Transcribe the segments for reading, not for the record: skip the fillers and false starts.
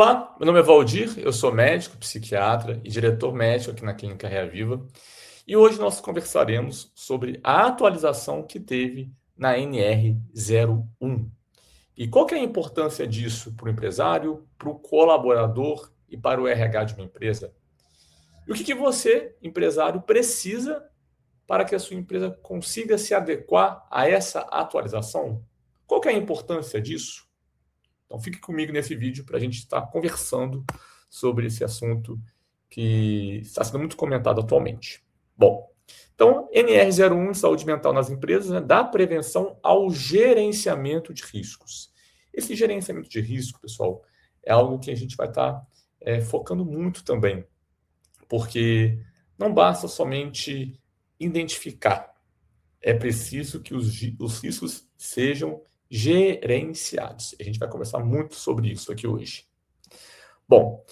Olá, meu nome é Valdir, eu sou médico, psiquiatra e diretor médico aqui na Clínica Reaviva. E hoje nós conversaremos sobre a atualização que teve na NR01. E qual que é a importância disso para o empresário, para o colaborador e para o RH de uma empresa? E o que você, empresário, precisa para que a sua empresa consiga se adequar a essa atualização? Qual que é a importância disso? Então fique comigo nesse vídeo para a gente estar conversando sobre esse assunto que está sendo muito comentado atualmente. Bom, então NR01, saúde mental nas empresas, né, dá prevenção ao gerenciamento de riscos. Esse gerenciamento de risco, pessoal, é algo que a gente vai estar focando muito também, porque não basta somente identificar, é preciso que os riscos sejam gerenciados. A gente vai conversar muito sobre isso aqui hoje. Bom,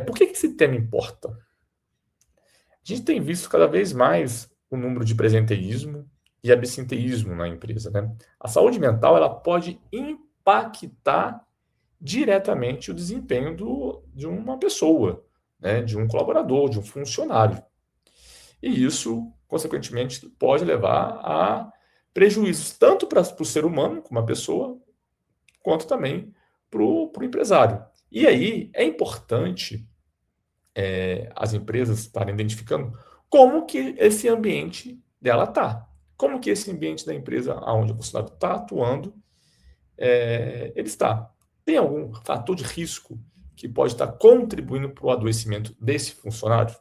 por que esse tema importa? A gente tem visto cada vez mais o número de presenteísmo e absenteísmo na empresa, né? A saúde mental ela pode impactar diretamente o desempenho de uma pessoa, né? De um colaborador, de um funcionário. E isso, consequentemente, pode levar a prejuízos tanto para o ser humano, como a pessoa, quanto também para o empresário. E aí é importante as empresas estarem identificando como que esse ambiente dela está. Como que esse ambiente da empresa onde o funcionário está atuando, ele está. Tem algum fator de risco que pode estar contribuindo para o adoecimento desse funcionário?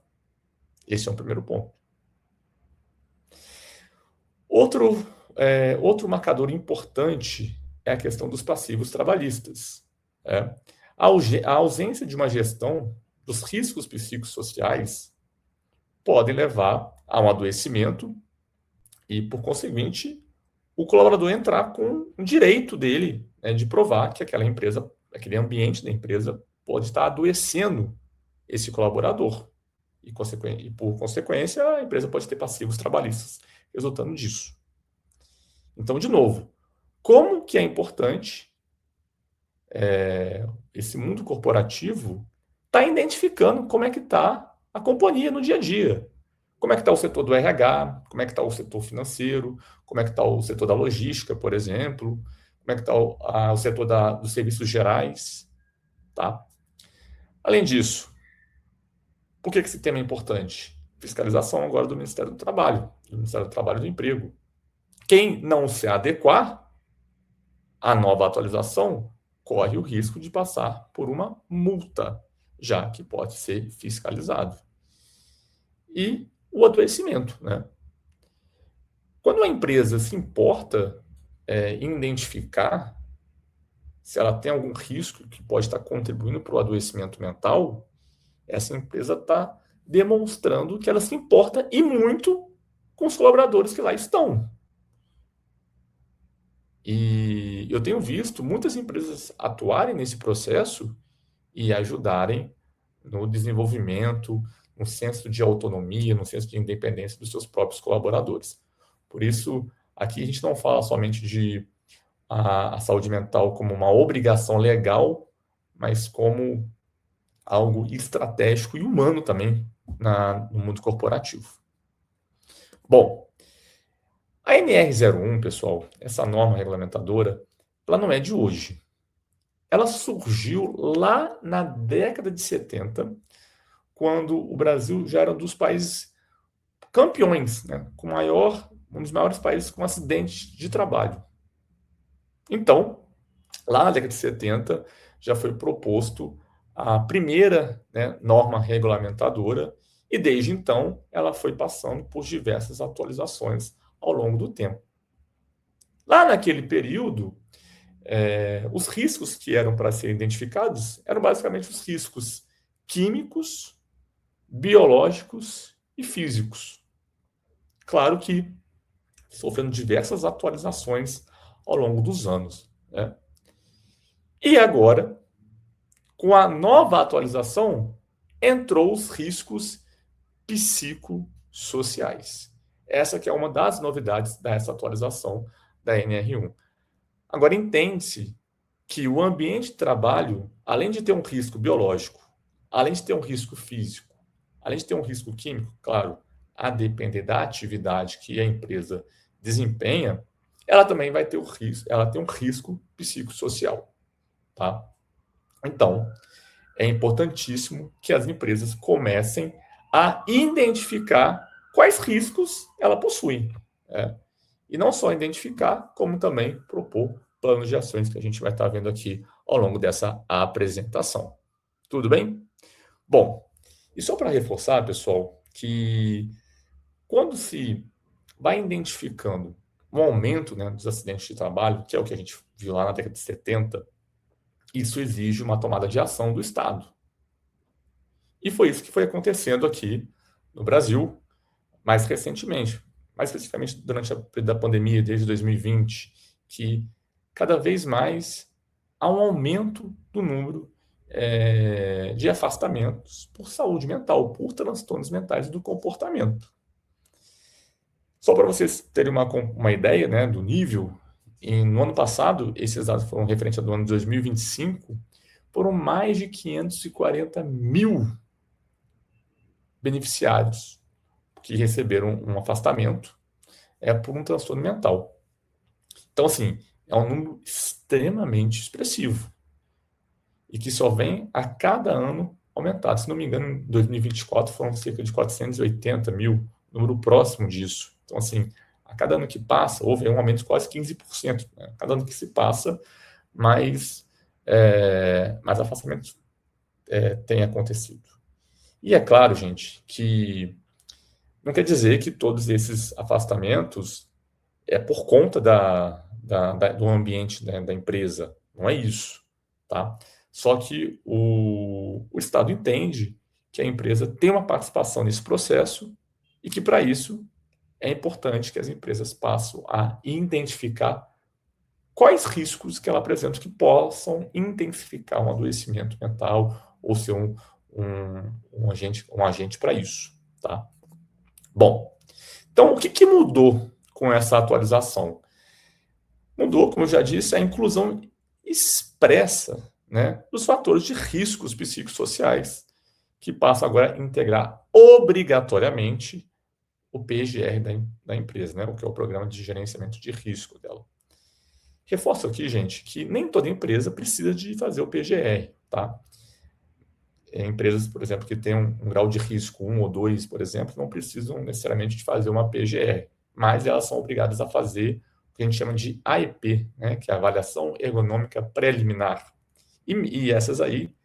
Esse é um primeiro ponto. Outro marcador importante é a questão dos passivos trabalhistas. A ausência de uma gestão dos riscos psicossociais podem levar a um adoecimento e, por conseguinte, o colaborador entrar com o direito dele, né, de provar que aquela empresa, aquele ambiente da empresa pode estar adoecendo esse colaborador. E, por consequência, a empresa pode ter passivos trabalhistas resultando disso. Então, de novo, como que é importante esse mundo corporativo está identificando como é que está a companhia no dia a dia. Como é que está o setor do RH, como é que está o setor financeiro, como é que está o setor da logística, por exemplo, como é que está o setor dos serviços gerais. Tá? Além disso, por que esse tema é importante? Fiscalização agora do Ministério do Trabalho e do Emprego. Quem não se adequar à nova atualização corre o risco de passar por uma multa, já que pode ser fiscalizado. E o adoecimento, né? Quando a empresa se importa em identificar se ela tem algum risco que pode estar contribuindo para o adoecimento mental, essa empresa está demonstrando que ela se importa e muito com os colaboradores que lá estão. E eu tenho visto muitas empresas atuarem nesse processo e ajudarem no desenvolvimento, no senso de autonomia, no senso de independência dos seus próprios colaboradores. Por isso, aqui a gente não fala somente de a saúde mental como uma obrigação legal, mas como algo estratégico e humano também no mundo corporativo. Bom, a NR01, pessoal, essa norma regulamentadora, ela não é de hoje. Ela surgiu lá na década de 70, quando o Brasil já era um dos países campeões, né, um dos maiores países com acidentes de trabalho. Então, lá na década de 70, já foi proposto a primeira, né, norma regulamentadora, e desde então ela foi passando por diversas atualizações ao longo do tempo. Lá naquele período, os riscos que eram para ser identificados eram basicamente os riscos químicos, biológicos e físicos. Claro que sofrendo diversas atualizações ao longo dos anos, né? E agora, com a nova atualização, entrou os riscos psicossociais. Essa que é uma das novidades dessa atualização da NR1. Agora, entende-se que o ambiente de trabalho, além de ter um risco biológico, além de ter um risco físico, além de ter um risco químico, claro, a depender da atividade que a empresa desempenha, ela também vai ter o risco, ela tem um risco psicossocial, tá? Então, é importantíssimo que as empresas comecem a identificar quais riscos ela possui. E não só identificar, como também propor planos de ações que a gente vai estar vendo aqui ao longo dessa apresentação. Tudo bem? Bom, e só para reforçar, pessoal, que quando se vai identificando um aumento, né, dos acidentes de trabalho, que é o que a gente viu lá na década de 70, isso exige uma tomada de ação do Estado. E foi isso que foi acontecendo aqui no Brasil mais recentemente, mais especificamente durante a pandemia, desde 2020, que cada vez mais há um aumento do número de afastamentos por saúde mental, por transtornos mentais do comportamento. Só para vocês terem uma ideia, né, do nível, no ano passado, esses dados foram referentes ao ano de 2025, foram mais de 540 mil beneficiários que receberam um afastamento por um transtorno mental. Então, assim, é um número extremamente expressivo e que só vem a cada ano aumentar. Se não me engano, em 2024 foram cerca de 480 mil, número próximo disso. Então, assim, a cada ano que passa, houve um aumento de quase 15%. Né? Cada ano que se passa, mais afastamentos têm acontecido. E é claro, gente, que não quer dizer que todos esses afastamentos é por conta do ambiente, né, da empresa. Não é isso, tá? Só que o Estado entende que a empresa tem uma participação nesse processo e que, para isso, é importante que as empresas passem a identificar quais riscos que ela apresenta que possam intensificar um adoecimento mental ou ser um agente para isso, tá? Bom, então o que mudou com essa atualização? Mudou, como eu já disse, a inclusão expressa, né, dos fatores de riscos psicossociais, que passa agora a integrar obrigatoriamente o PGR da empresa, né, o que é o Programa de Gerenciamento de Risco dela. Reforço aqui, gente, que nem toda empresa precisa de fazer o PGR, tá? Empresas, por exemplo, que têm um grau de risco 1 ou 2, por exemplo, não precisam necessariamente de fazer uma PGR, mas elas são obrigadas a fazer o que a gente chama de AEP, né, que é a Avaliação Ergonômica Preliminar. E essas aí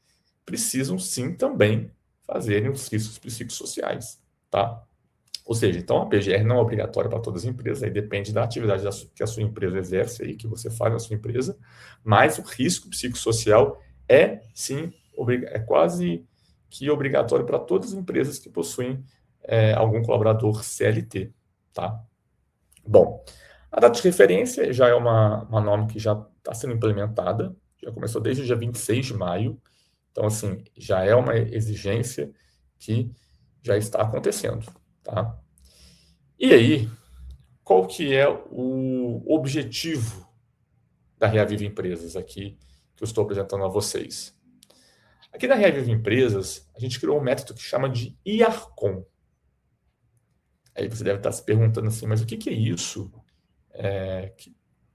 precisam, sim, também fazerem os riscos psicossociais, tá? Ou seja, então a PGR não é obrigatória para todas as empresas, aí depende da atividade que a sua empresa exerce, aí, que você faz na sua empresa, mas o risco psicossocial é, sim, é quase que obrigatório para todas as empresas que possuem algum colaborador CLT, tá? Bom, a data de referência já é uma norma que já está sendo implementada, já começou desde o dia 26 de maio, então, assim, já é uma exigência que já está acontecendo, tá? E aí, qual que é o objetivo da Reaviva Empresas aqui, que eu estou apresentando a vocês? Aqui na Reaviva Empresas, a gente criou um método que chama de IARCOM. Aí você deve estar se perguntando assim, mas o que é isso?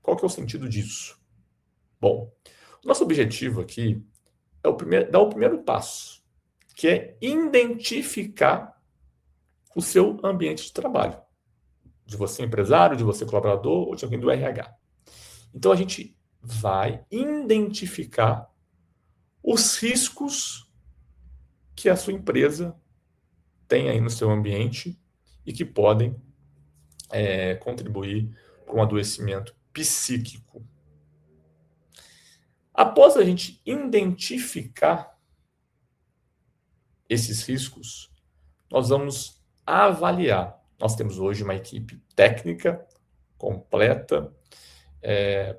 Qual que é o sentido disso? Bom, o nosso objetivo aqui é dar o primeiro passo, que é identificar o seu ambiente de trabalho, de você empresário, de você colaborador ou de alguém do RH. Então a gente vai identificar os riscos que a sua empresa tem aí no seu ambiente e que podem contribuir para um adoecimento psíquico. Após a gente identificar esses riscos, nós vamos avaliar. Nós temos hoje uma equipe técnica completa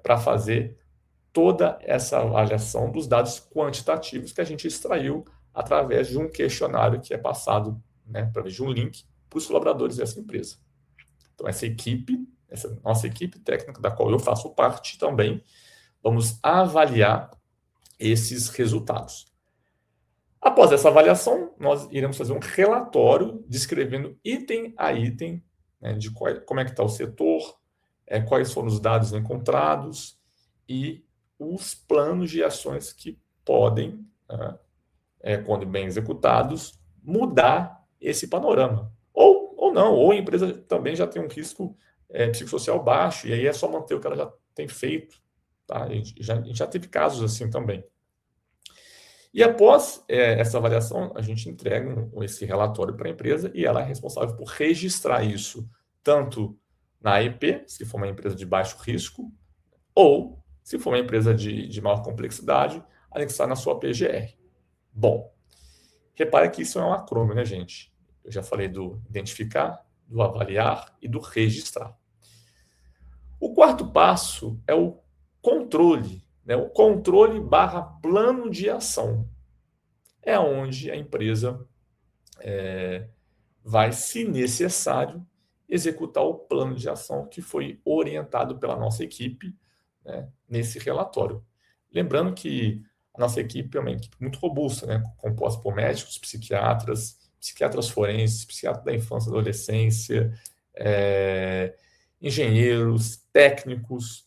para fazer toda essa avaliação dos dados quantitativos que a gente extraiu através de um questionário que é passado, né, através de um link para os colaboradores dessa empresa. Então, essa nossa equipe técnica, da qual eu faço parte também, vamos avaliar esses resultados. Após essa avaliação, nós iremos fazer um relatório descrevendo item a item, né, de como é que está o setor, quais foram os dados encontrados e os planos de ações que podem, quando bem executados, mudar esse panorama. Ou não, ou a empresa também já tem um risco psicossocial baixo, e aí é só manter o que ela já tem feito. Tá? A gente já teve casos assim também. E após essa avaliação, a gente entrega esse relatório para a empresa e ela é responsável por registrar isso, tanto na AEP, se for uma empresa de baixo risco, ou, se for uma empresa de maior complexidade, anexar na sua PGR. Bom, repare que isso é um acrônimo, né, gente? Eu já falei do identificar, do avaliar e do registrar. O quarto passo é o controle, né? O controle / plano de ação. É onde a empresa vai, se necessário, executar o plano de ação que foi orientado pela nossa equipe, né, nesse relatório. Lembrando que a nossa equipe é uma equipe muito robusta, né, composta por médicos, psiquiatras forenses, psiquiatras da infância e adolescência, engenheiros, técnicos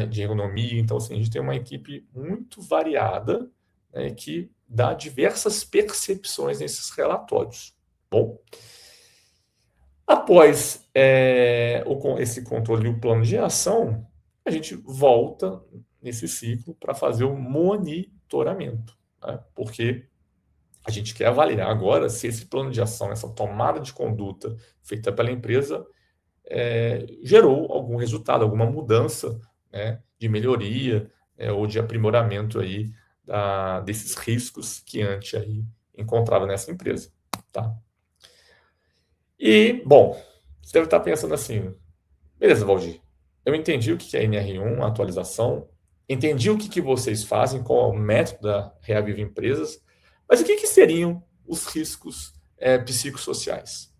de ergonomia. Então, assim, a gente tem uma equipe muito variada, né, que dá diversas percepções nesses relatórios. Bom, após esse controle e o plano de ação, a gente volta nesse ciclo para fazer o monitoramento, né? Porque a gente quer avaliar agora se esse plano de ação, essa tomada de conduta feita pela empresa, gerou algum resultado, alguma mudança, né, de melhoria ou de aprimoramento aí desses riscos que antes aí encontrava nessa empresa. Tá? E, bom, você deve estar pensando assim, beleza, Valdir, eu entendi o que é NR1, a atualização, entendi o que vocês fazem, qual é o método da Reaviva Empresas, mas o que seriam os riscos psicossociais?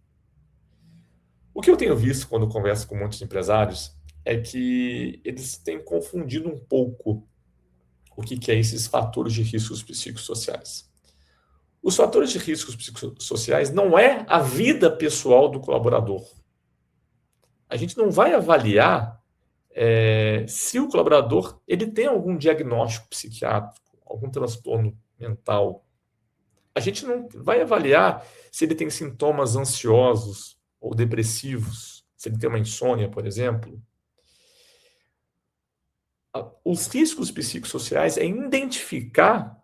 O que eu tenho visto quando converso com muitos empresários é que eles têm confundido um pouco o que é esses fatores de riscos psicossociais. Os fatores de riscos psicossociais não é a vida pessoal do colaborador. A gente não vai avaliar se o colaborador ele tem algum diagnóstico psiquiátrico, algum transtorno mental. A gente não vai avaliar se ele tem sintomas ansiosos ou depressivos, se ele tem uma insônia, por exemplo. Os riscos psicossociais é identificar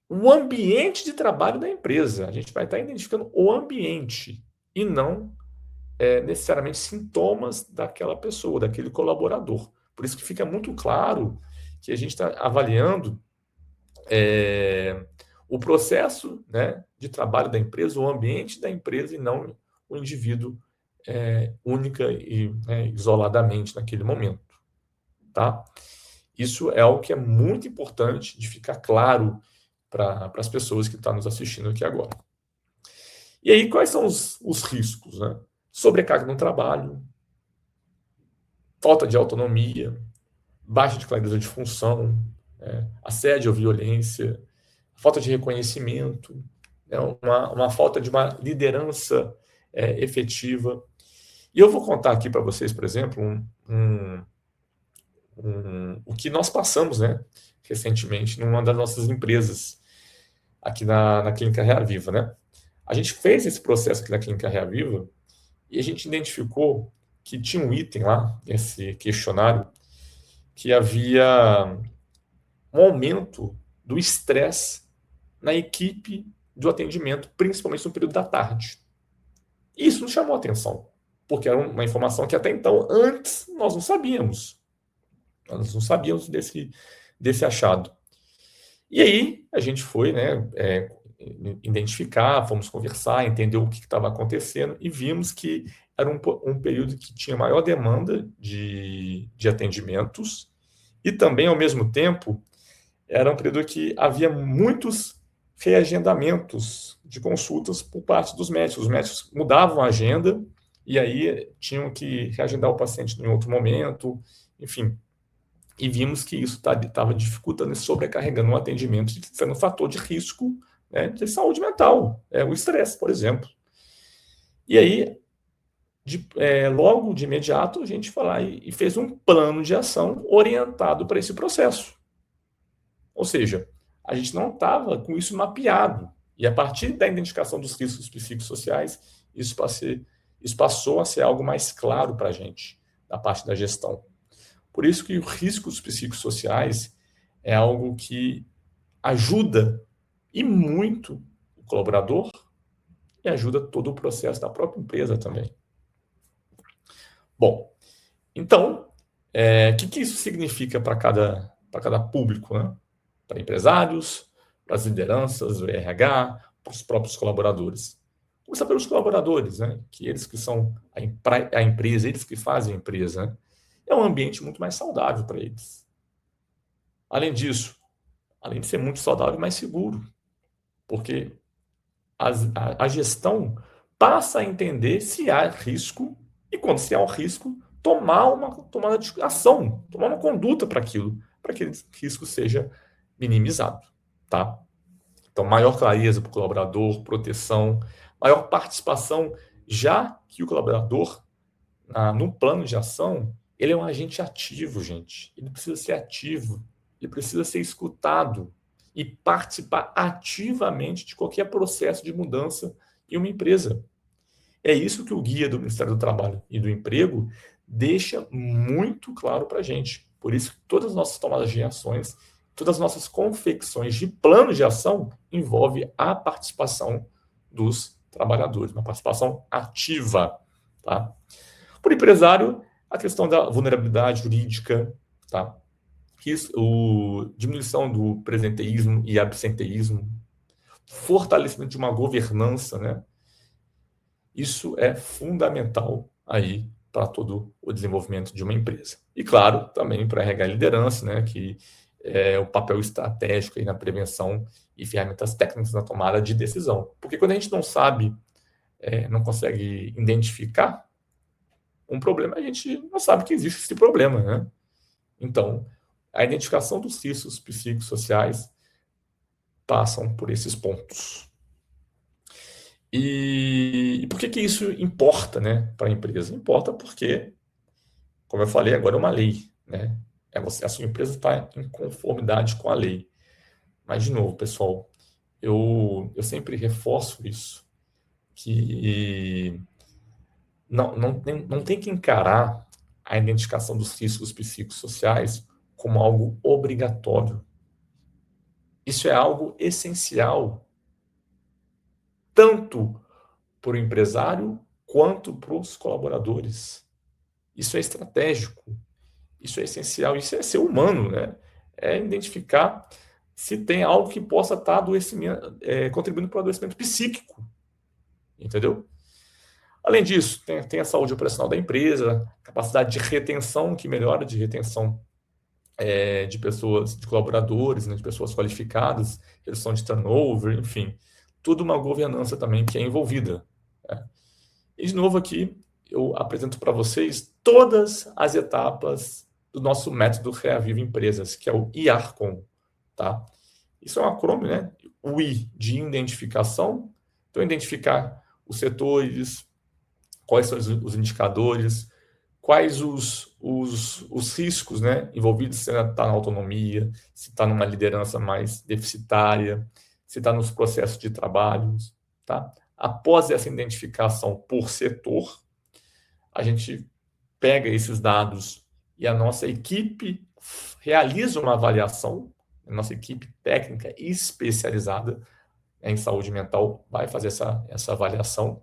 o ambiente de trabalho da empresa. A gente vai estar identificando o ambiente e não necessariamente sintomas daquela pessoa, daquele colaborador. Por isso que fica muito claro que a gente está avaliando o processo, né, de trabalho da empresa, o ambiente da empresa e não o indivíduo única e isoladamente naquele momento. Tá? Isso é algo que é muito importante de ficar claro para as pessoas que estão nos assistindo aqui agora. E aí, quais são os riscos? Né? Sobrecarga no trabalho, falta de autonomia, baixa de clareza de função, assédio ou violência, falta de reconhecimento, uma falta de uma liderança efetiva. E eu vou contar aqui para vocês, por exemplo, o que nós passamos, né, recentemente numa das nossas empresas aqui na Clínica Reaviva, né? A gente fez esse processo aqui na Clínica Reaviva e a gente identificou que tinha um item lá, esse questionário, que havia um aumento do estresse na equipe do atendimento, principalmente no período da tarde. E isso nos chamou a atenção, porque era uma informação que até então, antes, nós não sabíamos. Nós não sabíamos desse achado. E aí, a gente foi, né, identificar, fomos conversar, entender o que estava acontecendo e vimos que era um período que tinha maior demanda de atendimentos e também, ao mesmo tempo, era um período que havia muitos reagendamentos de consultas por parte dos médicos. Os médicos mudavam a agenda e aí tinham que reagendar o paciente em outro momento, enfim. e vimos que isso estava dificultando e sobrecarregando o atendimento, sendo um fator de risco, né, de saúde mental, o estresse, por exemplo. E aí, logo de imediato, a gente foi lá e fez um plano de ação orientado para esse processo. Ou seja, a gente não estava com isso mapeado. E a partir da identificação dos riscos psicossociais, isso passou a ser algo mais claro para a gente, da parte da gestão. Por isso que os riscos psicossociais é algo que ajuda e muito o colaborador e ajuda todo o processo da própria empresa também. Bom, então, o que isso significa para cada público, né? Para empresários, para as lideranças, o RH, para os próprios colaboradores. Começar pelos colaboradores, né? Que eles que são a empresa, eles que fazem a empresa, né? É um ambiente muito mais saudável para eles. Além disso, além de ser muito saudável, mais seguro, porque a gestão passa a entender se há risco e, quando se há um risco, tomar uma tomada de ação, tomar uma conduta para que aquele risco seja minimizado, tá? Então, maior clareza para o colaborador, proteção, maior participação, já que o colaborador, no plano de ação, ele é um agente ativo, gente. Ele precisa ser ativo, ele precisa ser escutado e participar ativamente de qualquer processo de mudança em uma empresa. É isso que o guia do Ministério do Trabalho e do Emprego deixa muito claro para a gente. Por isso que todas as nossas tomadas de ações, todas as nossas confecções de plano de ação envolve a participação dos trabalhadores, uma participação ativa. Tá? Por empresário, a questão da vulnerabilidade jurídica, tá? Diminuição do presenteísmo e absenteísmo, fortalecimento de uma governança, né? Isso é fundamental aí para todo o desenvolvimento de uma empresa. E, claro, também para RH e liderança, né? Que é o papel estratégico aí na prevenção e ferramentas técnicas na tomada de decisão. Porque quando a gente não sabe, não consegue identificar um problema, a gente não sabe que existe esse problema, né? Então, a identificação dos riscos psicossociais passam por esses pontos. E por que isso importa, né, para a empresa? Importa porque, como eu falei, agora é uma lei, né? A sua empresa está em conformidade com a lei. Mas, de novo, pessoal, eu sempre reforço isso, que não tem que encarar a identificação dos riscos psicossociais como algo obrigatório. Isso é algo essencial, tanto para o empresário quanto para os colaboradores. Isso é estratégico, isso é essencial, isso é ser humano, né? É identificar se tem algo que possa estar contribuindo para o adoecimento psíquico, entendeu? Além disso, tem a saúde operacional da empresa, capacidade de retenção, que melhora de retenção de pessoas, de colaboradores, né, de pessoas qualificadas, redução de turnover, enfim, tudo uma governança também que é envolvida. Né? E, de novo, aqui eu apresento para vocês todas as etapas do nosso método Reaviva Empresas, que é o IARCOM. Tá? Isso é um acrônimo, né? O I de identificação, então identificar os setores, quais são os indicadores, quais os riscos, né, envolvidos, se está na autonomia, se está numa liderança mais deficitária, se está nos processos de trabalho. Tá? Após essa identificação por setor, a gente pega esses dados e a nossa equipe realiza uma avaliação, a nossa equipe técnica especializada em saúde mental vai fazer essa avaliação.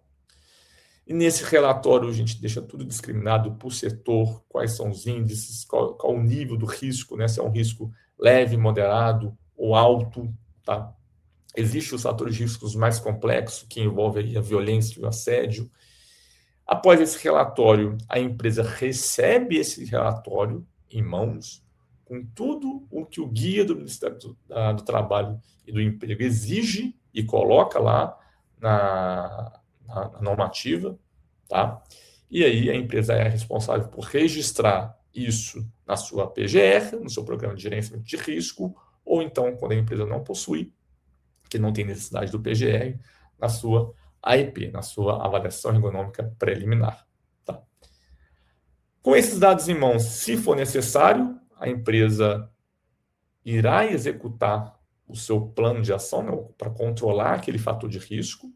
E nesse relatório a gente deixa tudo discriminado por setor, quais são os índices, qual o nível do risco, né? Se é um risco leve, moderado ou alto. Tá? Existem os fatores de riscos mais complexos, que envolvem aí a violência e o assédio. Após esse relatório, a empresa recebe esse relatório em mãos, com tudo o que o guia do Ministério do Trabalho e do Emprego exige e coloca lá na normativa, tá? E aí a empresa é responsável por registrar isso na sua PGR, no seu programa de gerenciamento de risco, ou então, quando a empresa não possui, que não tem necessidade do PGR, na sua AEP, na sua avaliação ergonômica preliminar. Tá? Com esses dados em mãos, se for necessário, a empresa irá executar o seu plano de ação, né, para controlar aquele fator de risco.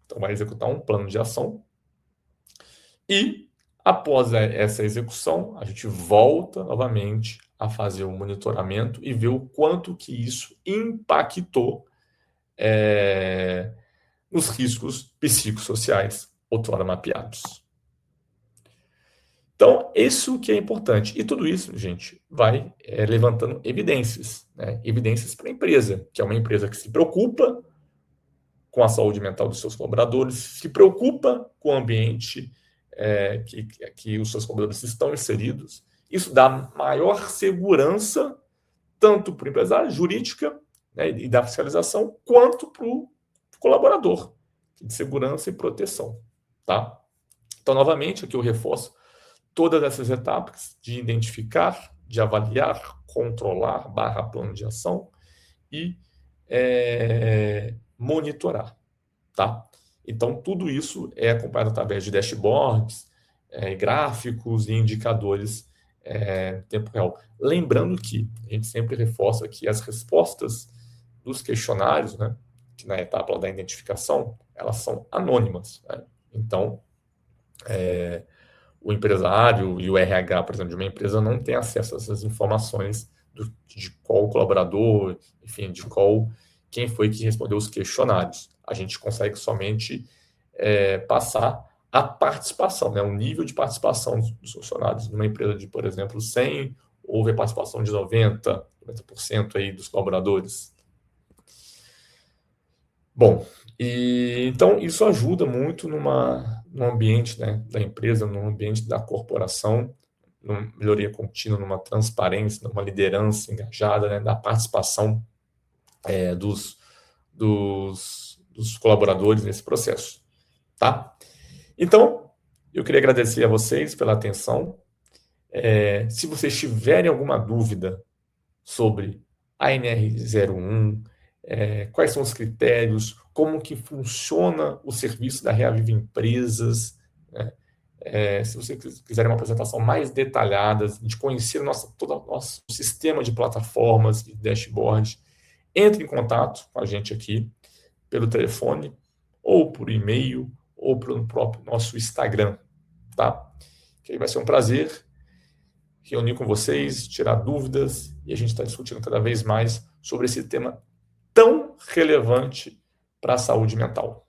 Então, vai executar um plano de ação. E, após essa execução, a gente volta novamente a fazer o monitoramento e ver o quanto que isso impactou nos riscos psicossociais outrora mapeados. Então, isso que é importante. E tudo isso, gente, vai levantando evidências, né? Evidências para a empresa, que é uma empresa que se preocupa com a saúde mental dos seus colaboradores, se preocupa com o ambiente que os seus colaboradores estão inseridos. Isso dá maior segurança, tanto para o empresário, jurídica, né, e da fiscalização, quanto para o colaborador, de segurança e proteção. Tá? Então, novamente, aqui eu reforço todas essas etapas de identificar, de avaliar, controlar, plano de ação e monitorar. Tá? Então, tudo isso é acompanhado através de dashboards, gráficos e indicadores em tempo real. Lembrando que a gente sempre reforça que as respostas dos questionários, né, que na etapa da identificação, elas são anônimas. Né? Então, o empresário e o RH, por exemplo, de uma empresa não tem acesso a essas informações de qual colaborador, enfim, quem foi que respondeu os questionários. A gente consegue somente passar a participação, né, o nível de participação dos funcionários. Numa empresa de, por exemplo, 100, houve a participação de 90% aí dos colaboradores. Bom, então isso ajuda muito no ambiente, né, da empresa, no ambiente da corporação, numa melhoria contínua, numa transparência, numa liderança engajada, né, da participação dos colaboradores nesse processo. Tá? Então, eu queria agradecer a vocês pela atenção. Se vocês tiverem alguma dúvida sobre a NR01, quais são os critérios, como que funciona o serviço da Reaviva Empresas, né? Se vocês quiserem uma apresentação mais detalhada, de conhecer todo o nosso sistema de plataformas, de dashboard, entre em contato com a gente aqui pelo telefone, ou por e-mail, ou pelo próprio nosso Instagram, tá? Que aí vai ser um prazer reunir com vocês, tirar dúvidas, e a gente está discutindo cada vez mais sobre esse tema tão relevante para a saúde mental.